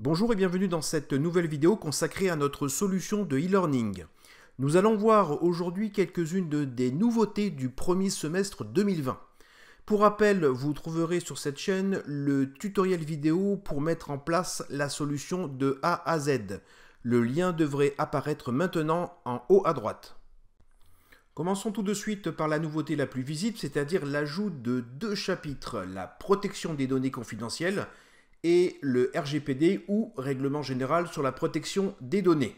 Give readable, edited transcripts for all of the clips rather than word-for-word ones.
Bonjour et bienvenue dans cette nouvelle vidéo consacrée à notre solution de e-learning. Nous allons voir aujourd'hui quelques-unes des nouveautés du premier semestre 2020. Pour rappel, vous trouverez sur cette chaîne le tutoriel vidéo pour mettre en place la solution de A à Z. Le lien devrait apparaître maintenant en haut à droite. Commençons tout de suite par la nouveauté la plus visible, c'est-à-dire l'ajout de deux chapitres, la protection des données confidentielles et le RGPD ou Règlement général sur la protection des données.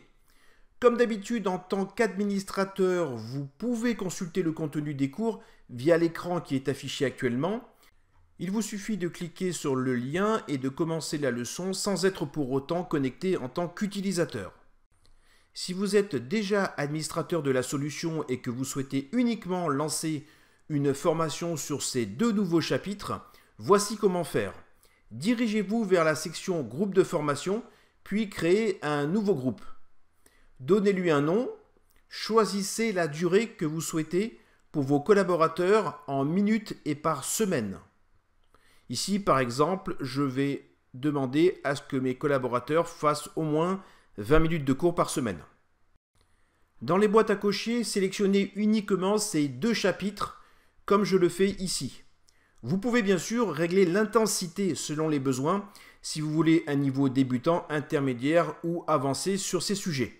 Comme d'habitude, en tant qu'administrateur, vous pouvez consulter le contenu des cours via l'écran qui est affiché actuellement. Il vous suffit de cliquer sur le lien et de commencer la leçon sans être pour autant connecté en tant qu'utilisateur. Si vous êtes déjà administrateur de la solution et que vous souhaitez uniquement lancer une formation sur ces deux nouveaux chapitres, voici comment faire. Dirigez-vous vers la section groupe de formation, puis créez un nouveau groupe. Donnez-lui un nom, choisissez la durée que vous souhaitez pour vos collaborateurs en minutes et par semaine. Ici, par exemple, je vais demander à ce que mes collaborateurs fassent au moins 20 minutes de cours par semaine. Dans les boîtes à cocher, sélectionnez uniquement ces deux chapitres, comme je le fais ici. Vous pouvez bien sûr régler l'intensité selon les besoins, si vous voulez un niveau débutant, intermédiaire ou avancé sur ces sujets.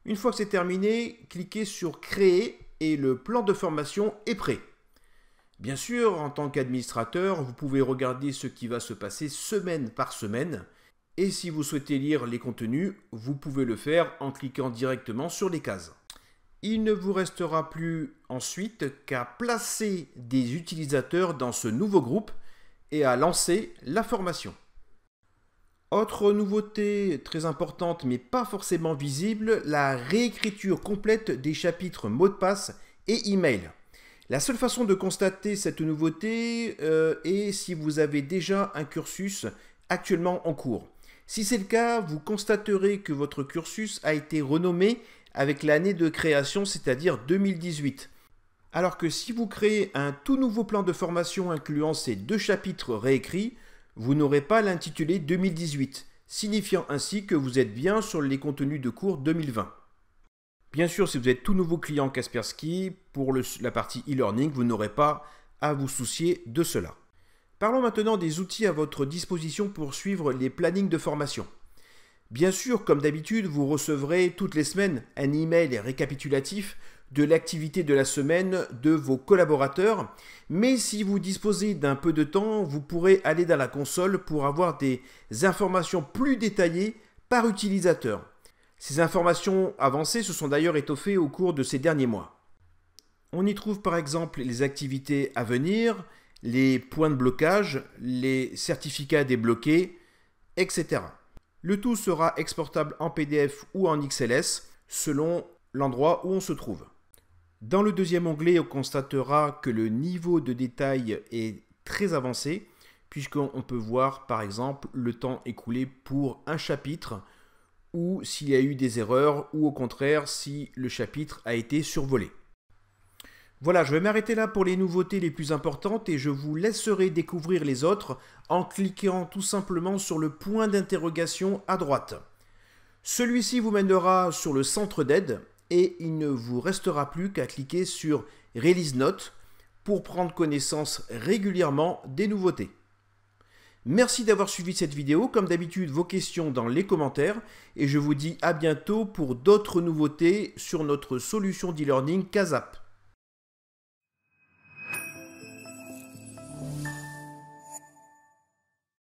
Une fois que c'est terminé, cliquez sur Créer et le plan de formation est prêt. Bien sûr, en tant qu'administrateur, vous pouvez regarder ce qui va se passer semaine par semaine. Et si vous souhaitez lire les contenus, vous pouvez le faire en cliquant directement sur les cases. Il ne vous restera plus ensuite qu'à placer des utilisateurs dans ce nouveau groupe et à lancer la formation. Autre nouveauté très importante mais pas forcément visible, la réécriture complète des chapitres mots de passe et email. La seule façon de constater cette nouveauté est si vous avez déjà un cursus actuellement en cours. Si c'est le cas, vous constaterez que votre cursus a été renommé avec l'année de création, c'est-à-dire 2018. Alors que si vous créez un tout nouveau plan de formation incluant ces deux chapitres réécrits, vous n'aurez pas l'intitulé 2018, signifiant ainsi que vous êtes bien sur les contenus de cours 2020. Bien sûr, si vous êtes tout nouveau client Kaspersky, pour la partie e-learning, vous n'aurez pas à vous soucier de cela. Parlons maintenant des outils à votre disposition pour suivre les plannings de formation. Bien sûr, comme d'habitude, vous recevrez toutes les semaines un email récapitulatif de l'activité de la semaine de vos collaborateurs. Mais si vous disposez d'un peu de temps, vous pourrez aller dans la console pour avoir des informations plus détaillées par utilisateur. Ces informations avancées se sont d'ailleurs étoffées au cours de ces derniers mois. On y trouve par exemple les activités à venir, les points de blocage, les certificats débloqués, etc. Le tout sera exportable en PDF ou en XLS selon l'endroit où on se trouve. Dans le deuxième onglet, on constatera que le niveau de détail est très avancé puisqu'on peut voir par exemple le temps écoulé pour un chapitre ou s'il y a eu des erreurs ou au contraire si le chapitre a été survolé. Voilà, je vais m'arrêter là pour les nouveautés les plus importantes et je vous laisserai découvrir les autres en cliquant tout simplement sur le point d'interrogation à droite. Celui-ci vous mènera sur le centre d'aide et il ne vous restera plus qu'à cliquer sur Release Note pour prendre connaissance régulièrement des nouveautés. Merci d'avoir suivi cette vidéo, comme d'habitude vos questions dans les commentaires et je vous dis à bientôt pour d'autres nouveautés sur notre solution d'e-learning Kasap.